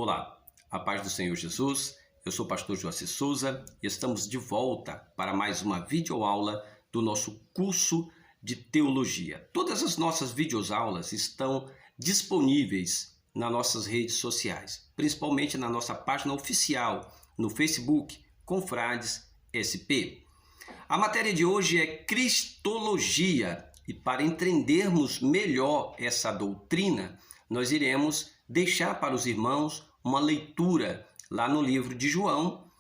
Olá, a paz do Senhor Jesus, eu sou o pastor Joacir Souza e estamos de volta para mais uma videoaula do nosso curso de teologia. Todas as nossas videoaulas estão disponíveis nas nossas redes sociais, principalmente na nossa página oficial no Facebook, Confrades SP. A matéria de hoje é Cristologia e para entendermos melhor essa doutrina, nós iremos deixar para os irmãos uma leitura lá no livro de João,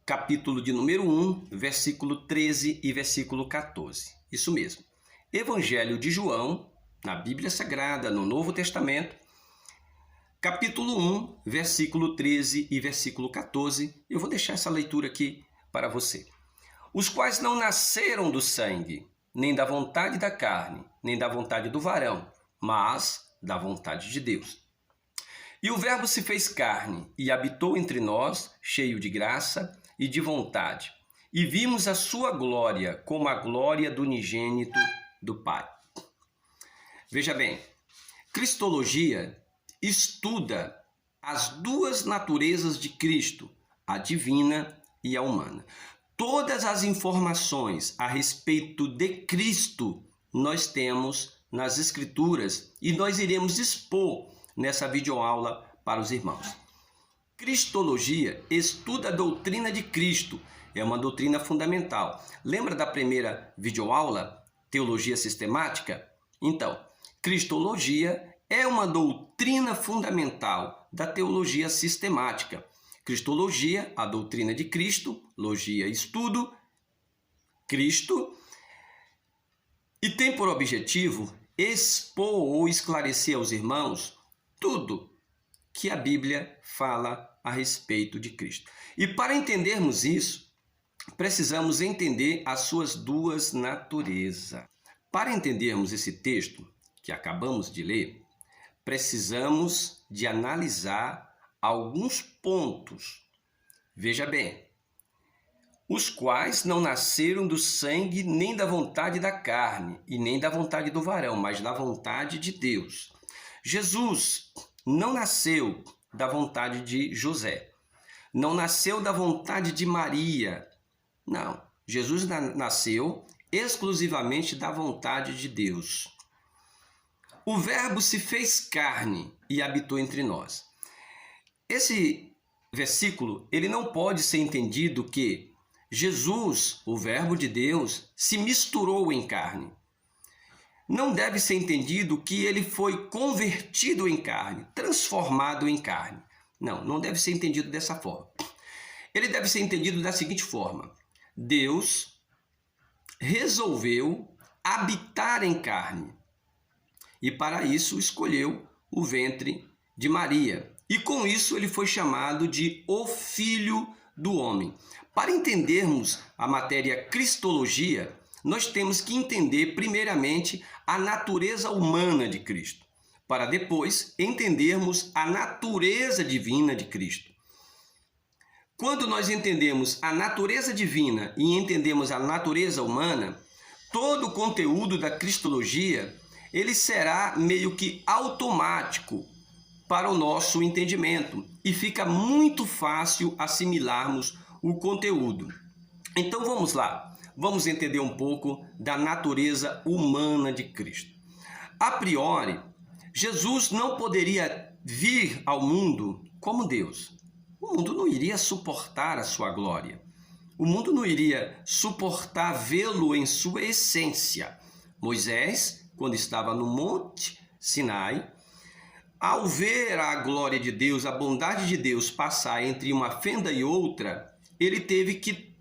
capítulo de número 1, versículo 13 e versículo 14. Isso mesmo. Evangelho de João, na Bíblia Sagrada, no Novo Testamento, capítulo 1, versículo 13 e versículo 14. Eu vou deixar essa leitura aqui para você. Os quais não nasceram do sangue, nem da vontade da carne, nem da vontade do varão, mas da vontade de Deus. E o Verbo se fez carne e habitou entre nós, cheio de graça e de vontade. E vimos a sua glória como a glória do unigênito do Pai. Veja bem, Cristologia estuda as duas naturezas de Cristo, a divina e a humana. Todas as informações a respeito de Cristo nós temos nas Escrituras e nós iremos expor nessa videoaula para os irmãos. Cristologia estuda a doutrina de Cristo, é uma doutrina fundamental. Lembra da primeira videoaula, Teologia Sistemática? Então, Cristologia é uma doutrina fundamental da teologia sistemática. Cristologia, a doutrina de Cristo, logia, estudo, Cristo, e tem por objetivo expor ou esclarecer aos irmãos tudo que a Bíblia fala a respeito de Cristo. E para entendermos isso, precisamos entender as suas duas naturezas. Para entendermos esse texto que acabamos de ler, precisamos de analisar alguns pontos. Veja bem, os quais não nasceram do sangue, nem da vontade da carne, e nem da vontade do varão, mas da vontade de Deus. Jesus não nasceu da vontade de José, não nasceu da vontade de Maria, não. Jesus nasceu exclusivamente da vontade de Deus. O Verbo se fez carne e habitou entre nós. Esse versículo, ele não pode ser entendido que Jesus, o Verbo de Deus, se misturou em carne. Não deve ser entendido que ele foi convertido em carne, transformado em carne. Não, não deve ser entendido dessa forma. Ele deve ser entendido da seguinte forma: Deus resolveu habitar em carne e para isso escolheu o ventre de Maria. E com isso ele foi chamado de o Filho do Homem. Para entendermos a matéria Cristologia, nós temos que entender primeiramente a natureza humana de Cristo, para depois entendermos a natureza divina de Cristo. Quando nós entendemos a natureza divina e entendemos a natureza humana, todo o conteúdo da Cristologia, ele será meio que automático para o nosso entendimento e fica muito fácil assimilarmos o conteúdo. Então vamos lá. Vamos entender um pouco da natureza humana de Cristo. A priori, Jesus não poderia vir ao mundo como Deus. O mundo não iria suportar a sua glória. O mundo não iria suportar vê-lo em sua essência. Moisés, quando estava no Monte Sinai, ao ver a glória de Deus, a bondade de Deus passar entre uma fenda e outra, ele teve que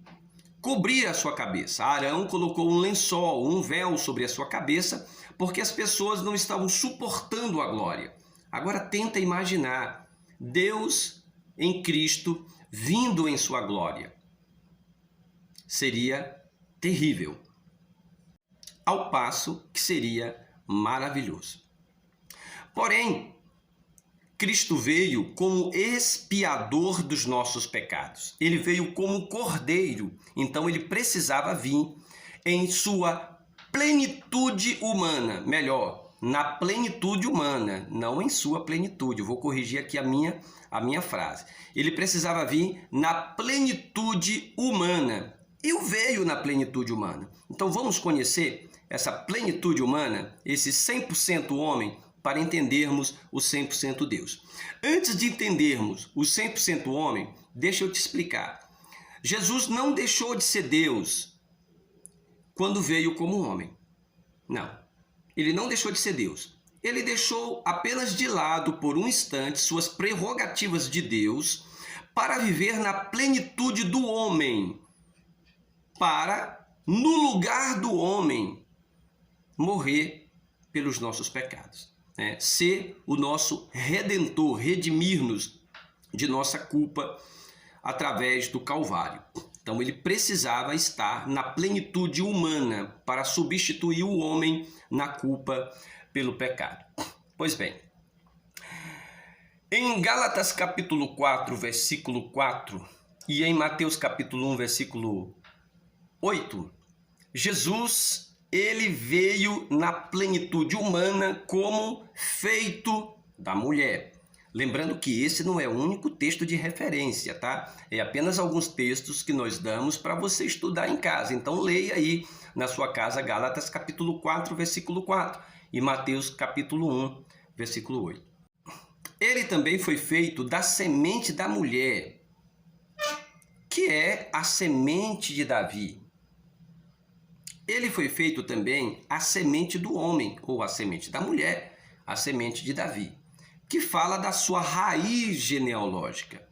cobrir a sua cabeça. Arão colocou um lençol, um véu sobre a sua cabeça, porque as pessoas não estavam suportando a glória. Agora tenta imaginar Deus em Cristo vindo em sua glória. Seria terrível, ao passo que seria maravilhoso. Porém, Cristo veio como expiador dos nossos pecados. Ele veio como cordeiro, então ele precisava vir em sua plenitude humana, melhor, na plenitude humana, não em sua plenitude. Eu vou corrigir aqui a minha frase. Ele precisava vir na plenitude humana. E o veio na plenitude humana. Então vamos conhecer essa plenitude humana, esse 100% homem, para entendermos o 100% Deus. Antes de entendermos o 100% homem, deixa eu te explicar. Jesus não deixou de ser Deus quando veio como homem. Não. Ele não deixou de ser Deus. Ele deixou apenas de lado por um instante suas prerrogativas de Deus para viver na plenitude do homem, para, no lugar do homem, morrer pelos nossos pecados, né? Ser o nosso redentor, redimir-nos de nossa culpa através do Calvário. Então ele precisava estar na plenitude humana para substituir o homem na culpa pelo pecado. Pois bem, em Gálatas capítulo 4, versículo 4 e em Mateus capítulo 1, versículo 8, Jesus, ele veio na plenitude humana como feito da mulher. Lembrando que esse não é o único texto de referência, tá? É apenas alguns textos que nós damos para você estudar em casa. Então leia aí na sua casa Gálatas capítulo 4, versículo 4 e Mateus capítulo 1, versículo 8. Ele também foi feito da semente da mulher, que é a semente de Davi. Ele foi feito também a semente do homem, ou a semente da mulher, a semente de Davi, que fala da sua raiz genealógica.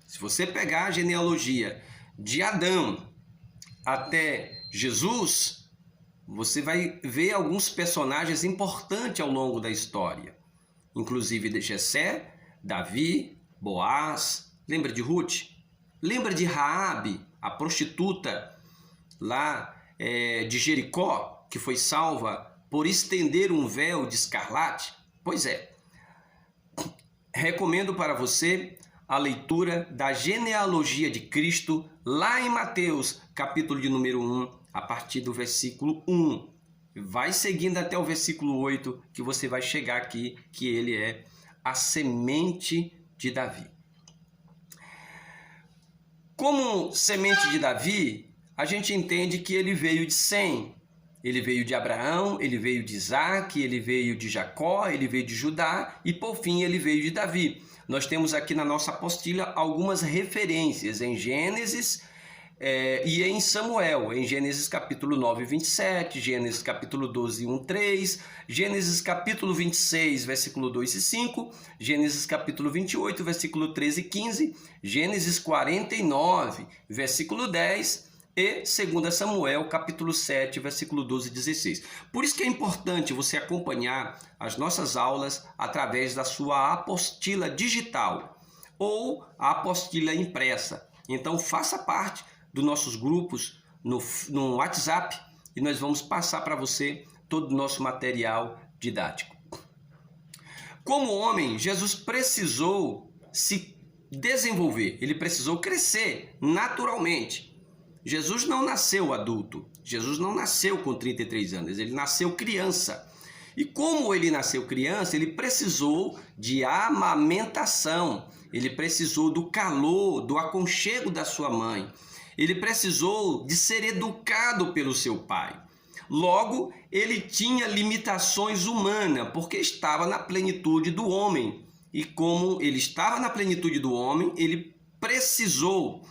Se você pegar a genealogia de Adão até Jesus, você vai ver alguns personagens importantes ao longo da história, inclusive de Jessé, Davi, Boaz. Lembra de Ruth? Lembra de Raabe, a prostituta lá de Jericó, que foi salva por estender um véu de escarlate? Pois é. Recomendo para você a leitura da genealogia de Cristo lá em Mateus, capítulo de número 1, a partir do versículo 1. Vai seguindo até o versículo 8, que você vai chegar aqui, que ele é a semente de Davi. Como semente de Davi, a gente entende que ele veio de Sem. Ele veio de Abraão, ele veio de Isaac, ele veio de Jacó, ele veio de Judá e, por fim, ele veio de Davi. Nós temos aqui na nossa apostila algumas referências em Gênesis e em Samuel. Em Gênesis capítulo 9, 27, Gênesis capítulo 12, 1, 3, Gênesis capítulo 26, versículo 2 e 5, Gênesis capítulo 28, versículo 13 e 15, Gênesis 49, versículo 10, e 2 Samuel, capítulo 7, versículo 12 e 16. Por isso que é importante você acompanhar as nossas aulas através da sua apostila digital ou a apostila impressa. Então, faça parte dos nossos grupos no WhatsApp e nós vamos passar para você todo o nosso material didático. Como homem, Jesus precisou se desenvolver, ele precisou crescer naturalmente. Jesus não nasceu adulto, Jesus não nasceu com 33 anos, ele nasceu criança. E como ele nasceu criança, ele precisou de amamentação, ele precisou do calor, do aconchego da sua mãe, ele precisou de ser educado pelo seu pai. Logo, ele tinha limitações humanas, porque estava na plenitude do homem. E como ele estava na plenitude do homem, ele precisou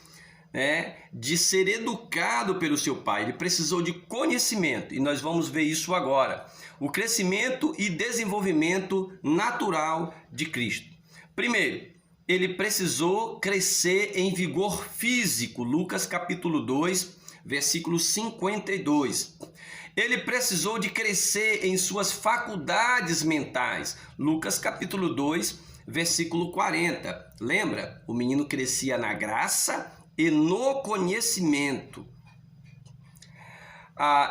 de ser educado pelo seu pai, ele precisou de conhecimento, e nós vamos ver isso agora. O crescimento e desenvolvimento natural de Cristo. Primeiro, ele precisou crescer em vigor físico, Lucas capítulo 2, versículo 52. Ele precisou de crescer em suas faculdades mentais, Lucas capítulo 2, versículo 40. Lembra? O menino crescia na graça e no conhecimento.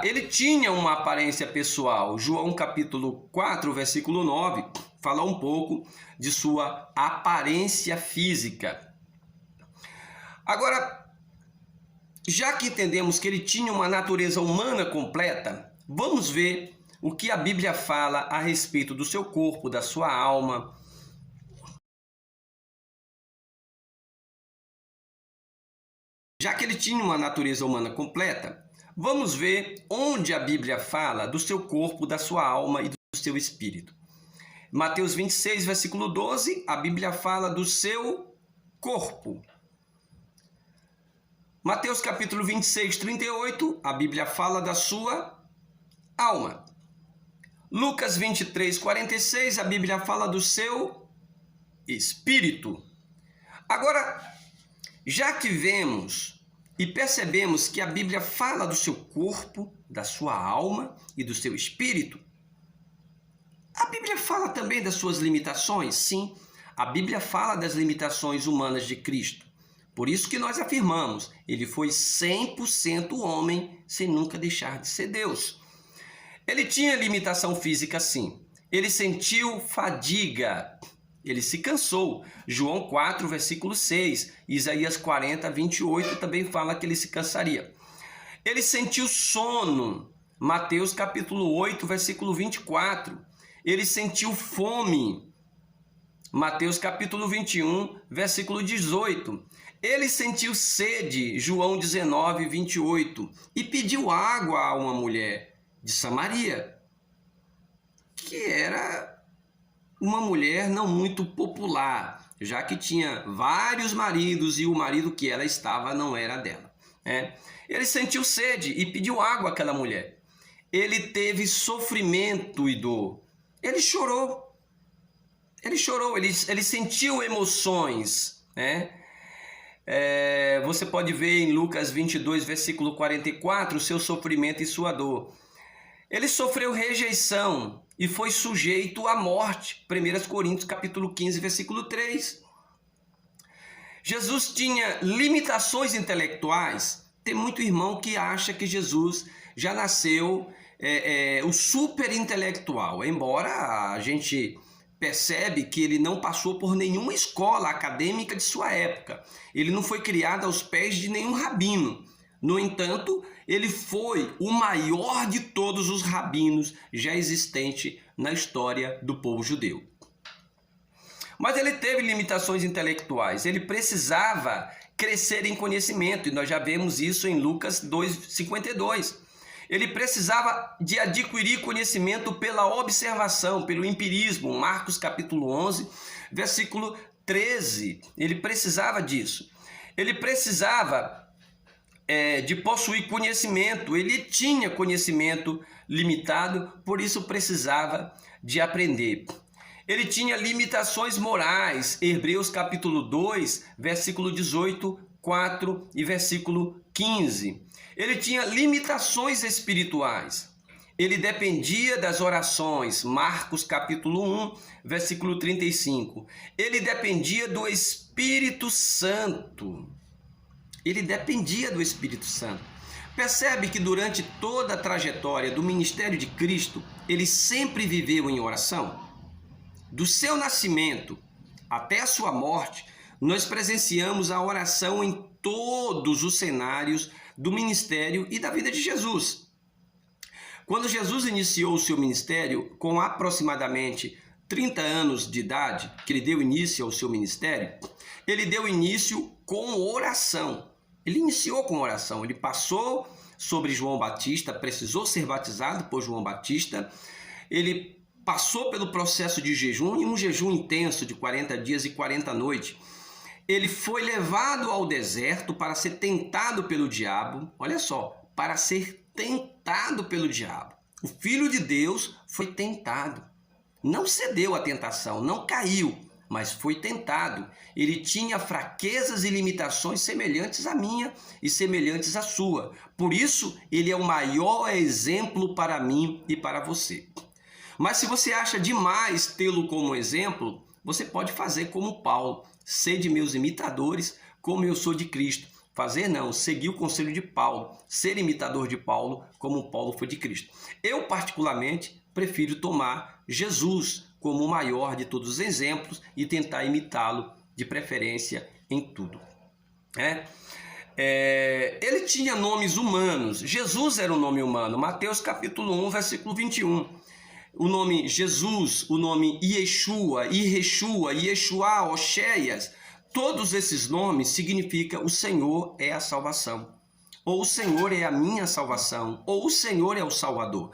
Ele tinha uma aparência pessoal. João capítulo 4, versículo 9, fala um pouco de sua aparência física. Agora, já que entendemos que ele tinha uma natureza humana completa, vamos ver o que a Bíblia fala a respeito do seu corpo, da sua alma. Já que ele tinha uma natureza humana completa, vamos ver onde a Bíblia fala do seu corpo, da sua alma e do seu espírito. Mateus 26, versículo 12, a Bíblia fala do seu corpo. Mateus capítulo 26, 38, a Bíblia fala da sua alma. Lucas 23, 46, a Bíblia fala do seu espírito. Agora, já que vemos e percebemos que a Bíblia fala do seu corpo, da sua alma e do seu espírito, a Bíblia fala também das suas limitações? Sim, a Bíblia fala das limitações humanas de Cristo. Por isso que nós afirmamos, ele foi 100% homem, sem nunca deixar de ser Deus. Ele tinha limitação física, sim. Ele sentiu fadiga, ele se cansou. João 4, versículo 6, Isaías 40, 28 também fala que ele se cansaria. Ele sentiu sono, Mateus capítulo 8, versículo 24. Ele sentiu fome, Mateus capítulo 21, versículo 18. Ele sentiu sede, João 19, 28. E pediu água a uma mulher de Samaria, que era uma mulher não muito popular, já que tinha vários maridos e o marido que ela estava não era dela. Ele sentiu sede e pediu água àquela mulher. Ele teve sofrimento e dor. Ele chorou, ele sentiu emoções, você pode ver em Lucas 22, versículo 44, o seu sofrimento e sua dor. Ele sofreu rejeição e foi sujeito à morte, 1 Coríntios capítulo 15, versículo 3. Jesus tinha limitações intelectuais. Tem muito irmão que acha que Jesus já nasceu o super intelectual, embora a gente percebe que ele não passou por nenhuma escola acadêmica de sua época. Ele não foi criado aos pés de nenhum rabino. No entanto, ele foi o maior de todos os rabinos já existente na história do povo judeu. Mas ele teve limitações intelectuais, ele precisava crescer em conhecimento, e nós já vemos isso em Lucas 2:52. Ele precisava de adquirir conhecimento pela observação, pelo empirismo, Marcos capítulo 11, versículo 13. Ele precisava disso. Ele precisava de possuir conhecimento. Ele tinha conhecimento limitado, por isso precisava de aprender. Ele tinha limitações morais, Hebreus capítulo 2, versículo 18, 4 e versículo 15. Ele tinha limitações espirituais. Ele dependia das orações, Marcos capítulo 1, versículo 35. Ele dependia do Espírito Santo. Ele dependia do Espírito Santo. Percebe que durante toda a trajetória do ministério de Cristo, ele sempre viveu em oração? Do seu nascimento até a sua morte, nós presenciamos a oração em todos os cenários do ministério e da vida de Jesus. Quando Jesus iniciou o seu ministério, com aproximadamente 30 anos de idade, que ele deu início ao seu ministério, ele deu início com oração. Ele iniciou com oração, ele passou sobre João Batista, precisou ser batizado por João Batista, ele passou pelo processo de jejum, e um jejum intenso de 40 dias e 40 noites. Ele foi levado ao deserto para ser tentado pelo diabo, olha só, para ser tentado pelo diabo. O Filho de Deus foi tentado, não cedeu à tentação, não caiu, mas foi tentado. Ele tinha fraquezas e limitações semelhantes à minha e semelhantes à sua. Por isso, ele é o maior exemplo para mim e para você. Mas se você acha demais tê-lo como exemplo, você pode fazer como Paulo. Sede meus imitadores, como eu sou de Cristo. Fazer não, seguir o conselho de Paulo. Ser imitador de Paulo, como Paulo foi de Cristo. Eu, particularmente, prefiro tomar Jesus como o maior de todos os exemplos e tentar imitá-lo, de preferência, em tudo. Ele tinha nomes humanos. Jesus era um nome humano. Mateus capítulo 1, versículo 21. O nome Jesus, o nome Yeshua, Ireshua, Yeshua, Oxéias, todos esses nomes significam o Senhor é a salvação. Ou o Senhor é a minha salvação. Ou o Senhor é o Salvador.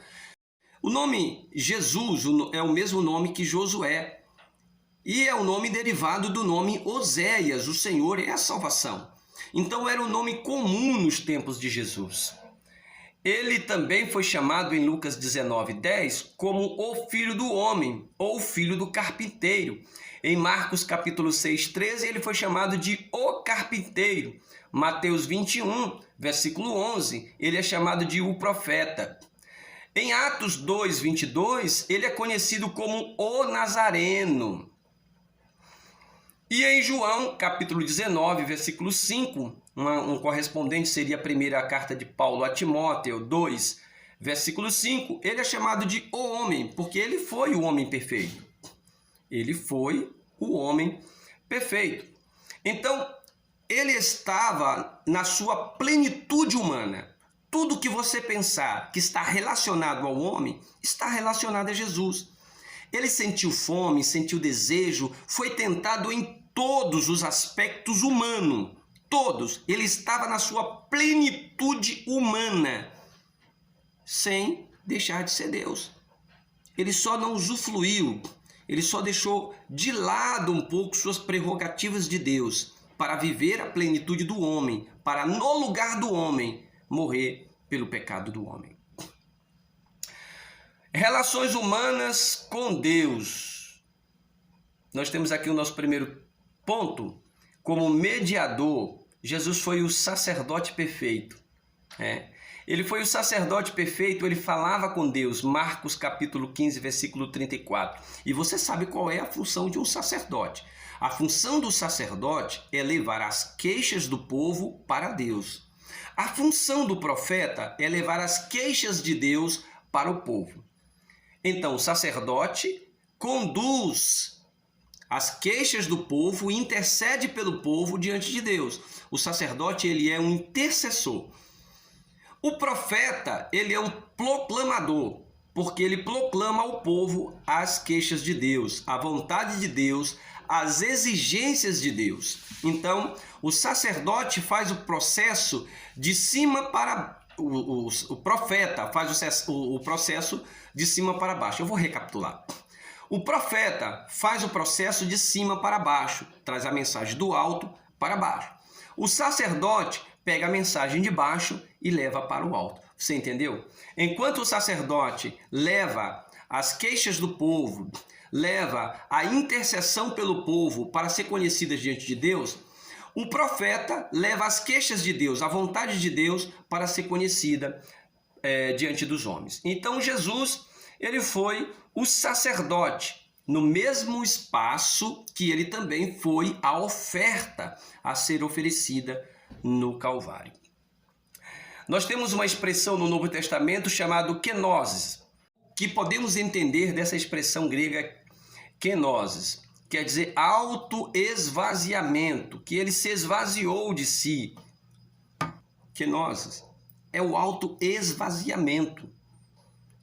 O nome Jesus é o mesmo nome que Josué. E é o nome derivado do nome Oséias, o Senhor é a salvação. Então era um nome comum nos tempos de Jesus. Ele também foi chamado em Lucas 19:10 como o Filho do Homem ou Filho do Carpinteiro. Em Marcos capítulo 6:13 ele foi chamado de o Carpinteiro. Mateus 21, versículo 11, ele é chamado de o Profeta. Em Atos 2:22 ele é conhecido como o Nazareno. E em João, capítulo 19, versículo 5, um correspondente seria a primeira carta de Paulo a Timóteo 2, versículo 5, ele é chamado de o homem, porque ele foi o homem perfeito. Ele foi o homem perfeito. Então, ele estava na sua plenitude humana. Tudo que você pensar que está relacionado ao homem, está relacionado a Jesus. Ele sentiu fome, sentiu desejo, foi tentado em todos os aspectos humanos, todos. Ele estava na sua plenitude humana, sem deixar de ser Deus. Ele só não usufruiu, ele só deixou de lado um pouco suas prerrogativas de Deus para viver a plenitude do homem, para no lugar do homem morrer pelo pecado do homem. Relações humanas com Deus. Nós temos aqui o nosso primeiro ponto. Como mediador, Jesus foi o sacerdote perfeito. Ele foi o sacerdote perfeito, ele falava com Deus. Marcos capítulo 15, versículo 34. E você sabe qual é a função de um sacerdote. A função do sacerdote é levar as queixas do povo para Deus. A função do profeta é levar as queixas de Deus para o povo. Então, o sacerdote conduz as queixas do povo e intercede pelo povo diante de Deus. O sacerdote, ele é um intercessor. O profeta, ele é um proclamador, porque ele proclama ao povo as queixas de Deus, a vontade de Deus, as exigências de Deus. Então, o sacerdote faz o processo de cima para o profeta faz o processo de cima para baixo. Eu vou recapitular. O profeta faz o processo de cima para baixo, traz a mensagem do alto para baixo. O sacerdote pega a mensagem de baixo e leva para o alto. Você entendeu? Enquanto o sacerdote leva as queixas do povo, leva a intercessão pelo povo para ser conhecidas diante de Deus, o profeta leva as queixas de Deus, a vontade de Deus para ser conhecida diante dos homens. Então Jesus, ele foi o sacerdote, no mesmo espaço que ele também foi a oferta a ser oferecida no Calvário. Nós temos uma expressão no Novo Testamento chamada kenosis, que podemos entender dessa expressão grega kenosis, quer dizer autoesvaziamento, que ele se esvaziou de si. Kenosis é o autoesvaziamento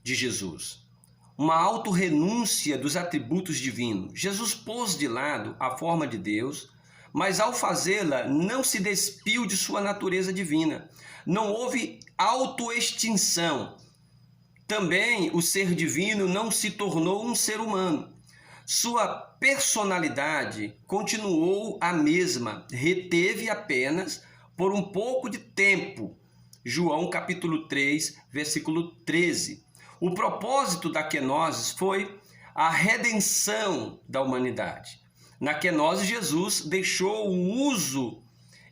de Jesus. Uma autorrenúncia dos atributos divinos. Jesus pôs de lado a forma de Deus, mas ao fazê-la não se despiu de sua natureza divina. Não houve autoextinção. Também o ser divino não se tornou um ser humano. Sua personalidade continuou a mesma, reteve apenas por um pouco de tempo. João capítulo 3, versículo 13. O propósito da kenosis foi a redenção da humanidade. Na kenosis, Jesus deixou o uso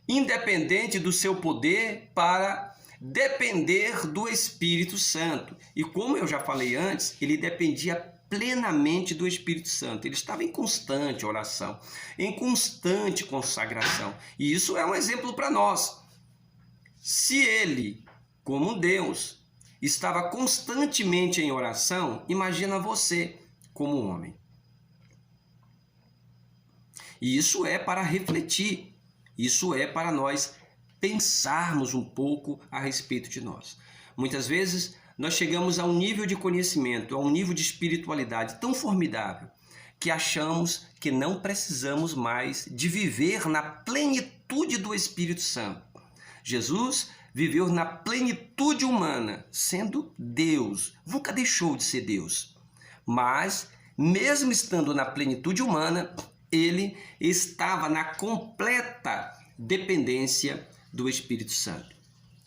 independente do seu poder para depender do Espírito Santo. E como eu já falei antes, ele dependia plenamente do Espírito Santo. Ele estava em constante oração, em constante consagração. E isso é um exemplo para nós. Se ele, como Deus, estava constantemente em oração, imagina você como homem. E isso é para refletir, isso é para nós pensarmos um pouco a respeito de nós. Muitas vezes nós chegamos a um nível de conhecimento, a um nível de espiritualidade tão formidável que achamos que não precisamos mais de viver na plenitude do Espírito Santo. Jesus viveu na plenitude humana, sendo Deus, nunca deixou de ser Deus. Mas, mesmo estando na plenitude humana, ele estava na completa dependência do Espírito Santo.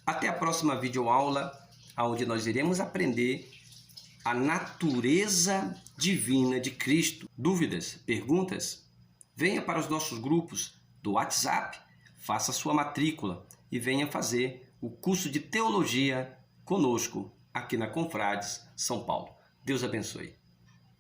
Até a próxima videoaula, onde nós iremos aprender a natureza divina de Cristo. Dúvidas, perguntas? Venha para os nossos grupos do WhatsApp, faça sua matrícula e venha fazer o curso de teologia conosco aqui na Confrades São Paulo. Deus abençoe.